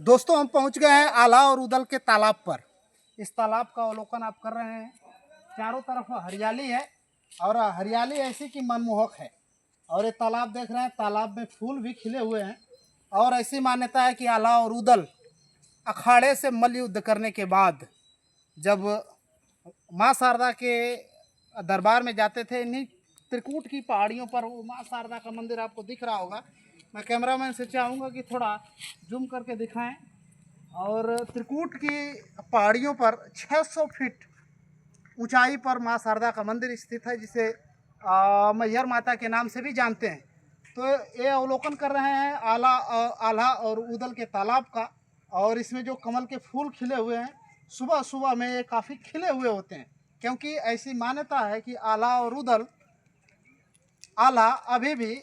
दोस्तों हम पहुंच गए हैं आला और उदल के तालाब पर। इस तालाब का अवलोकन आप कर रहे हैं। चारों तरफ हरियाली है और हरियाली ऐसी कि मनमोहक है। और ये तालाब देख रहे हैं, तालाब में फूल भी खिले हुए हैं। और ऐसी मान्यता है कि आला और उदल अखाड़े से मल्ल युद्ध करने के बाद जब माँ शारदा के दरबार में जाते थे, इन्हीं त्रिकूट की पहाड़ियों पर वो माँ शारदा का मंदिर आपको दिख रहा होगा। मैं कैमरामैन से चाहूँगा कि थोड़ा जूम करके दिखाएं। और त्रिकूट की पहाड़ियों पर 600 फीट ऊंचाई पर माँ शारदा का मंदिर स्थित है, जिसे मैहर माता के नाम से भी जानते हैं। तो ये अवलोकन कर रहे हैं आला और उदल के तालाब का। और इसमें जो कमल के फूल खिले हुए हैं, सुबह सुबह में ये काफ़ी खिले हुए होते हैं, क्योंकि ऐसी मान्यता है कि आला और उदल आला अभी भी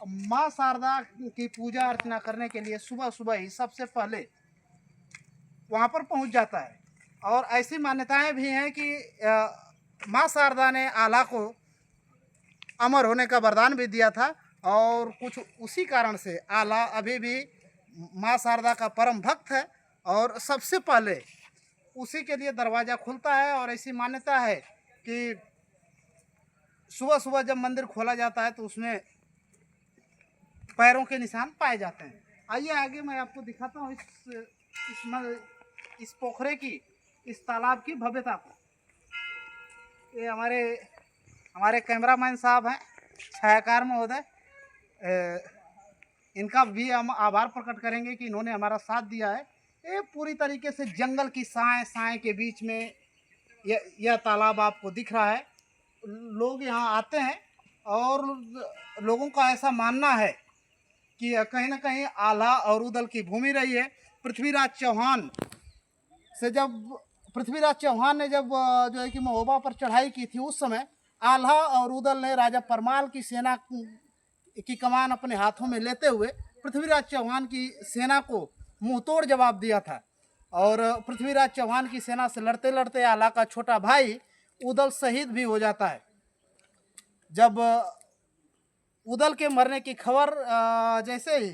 माँ शारदा की पूजा अर्चना करने के लिए सुबह सुबह ही सबसे पहले वहाँ पर पहुँच जाता है। और ऐसी मान्यताएं भी हैं कि माँ शारदा ने आला को अमर होने का वरदान भी दिया था। और कुछ उसी कारण से आला अभी भी माँ शारदा का परम भक्त है और सबसे पहले उसी के लिए दरवाज़ा खुलता है। और ऐसी मान्यता है कि सुबह सुबह जब मंदिर खोला जाता है तो उसमें पैरों के निशान पाए जाते हैं। आइए आगे मैं आपको दिखाता हूँ इस पोखरे की, इस तालाब की भव्यता को। ये हमारे कैमरामैन साहब हैं, छायाकार महोदय। इनका भी हम आभार प्रकट करेंगे कि इन्होंने हमारा साथ दिया है। ये पूरी तरीके से जंगल की साए के बीच में यह तालाब आपको दिख रहा है। लोग यहाँ आते हैं और लोगों का ऐसा मानना है कि कहीं ना कहीं आला और उदल की भूमि रही है। पृथ्वीराज चौहान ने जब जो है कि महोबा पर चढ़ाई की थी, उस समय आल्हा और उदल ने राजा परमाल की सेना की कमान अपने हाथों में लेते हुए पृथ्वीराज चौहान की सेना को मुंहतोड़ जवाब दिया था। और पृथ्वीराज चौहान की सेना से लड़ते लड़ते आला का छोटा भाई उदल शहीद भी हो जाता है। जब उदल के मरने की खबर जैसे ही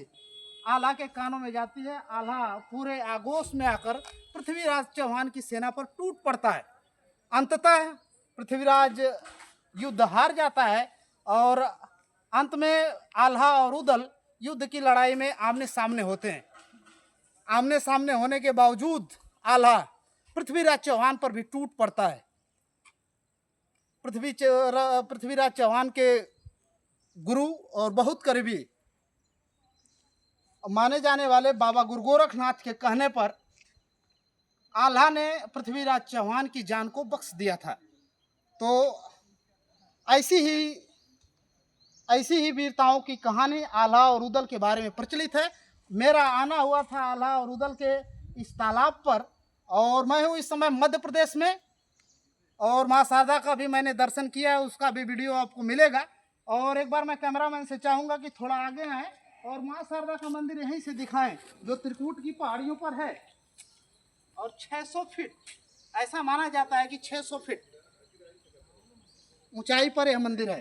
आला के कानों में जाती है, आला पूरे आगोश में आकर पृथ्वीराज चौहान की सेना पर टूट पड़ता है। अंततः पृथ्वीराज युद्ध हार जाता है और अंत में आल्हा और उदल युद्ध की लड़ाई में आमने सामने होते हैं। आमने सामने होने के बावजूद आल्हा पृथ्वीराज चौहान पर भी टूट पड़ता है। पृथ्वीराज चौहान के गुरु और बहुत करीबी माने जाने वाले बाबा गुरु गोरखनाथ के कहने पर आल्हा ने पृथ्वीराज चौहान की जान को बख्श दिया था। तो ऐसी ही वीरताओं की कहानी आल्हा और उदल के बारे में प्रचलित है। मेरा आना हुआ था आल्हा और उदल के इस तालाब पर, और मैं हूँ इस समय मध्य प्रदेश में। और माँ शारदा का भी मैंने दर्शन किया है, उसका भी वीडियो आपको मिलेगा। और एक बार मैं कैमरामैन से चाहूँगा कि थोड़ा आगे आएँ और माँ शारदा का मंदिर यहीं से दिखाएं, जो त्रिकूट की पहाड़ियों पर है। और 600 फीट, ऐसा माना जाता है कि 600 फीट ऊंचाई पर यह मंदिर है।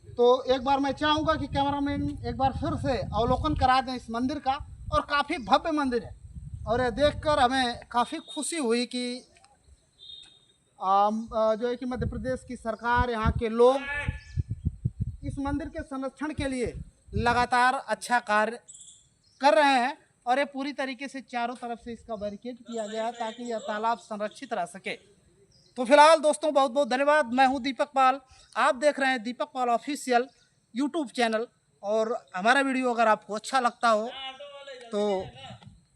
तो एक बार मैं चाहूँगा कि कैमरामैन एक बार फिर से अवलोकन करा दें इस मंदिर का। और काफ़ी भव्य मंदिर है और यह देखकर हमें काफ़ी खुशी हुई कि जो है कि मध्य प्रदेश की सरकार, यहाँ के लोग इस मंदिर के संरक्षण के लिए लगातार अच्छा कार्य कर रहे हैं। और ये पूरी तरीके से चारों तरफ से इसका बैरिकेड किया गया है ताकि यह तालाब संरक्षित रह सके। तो फिलहाल दोस्तों बहुत बहुत धन्यवाद। मैं हूं दीपक पाल, आप देख रहे हैं दीपक पाल ऑफिशियल यूट्यूब चैनल। और हमारा वीडियो अगर आपको अच्छा लगता हो तो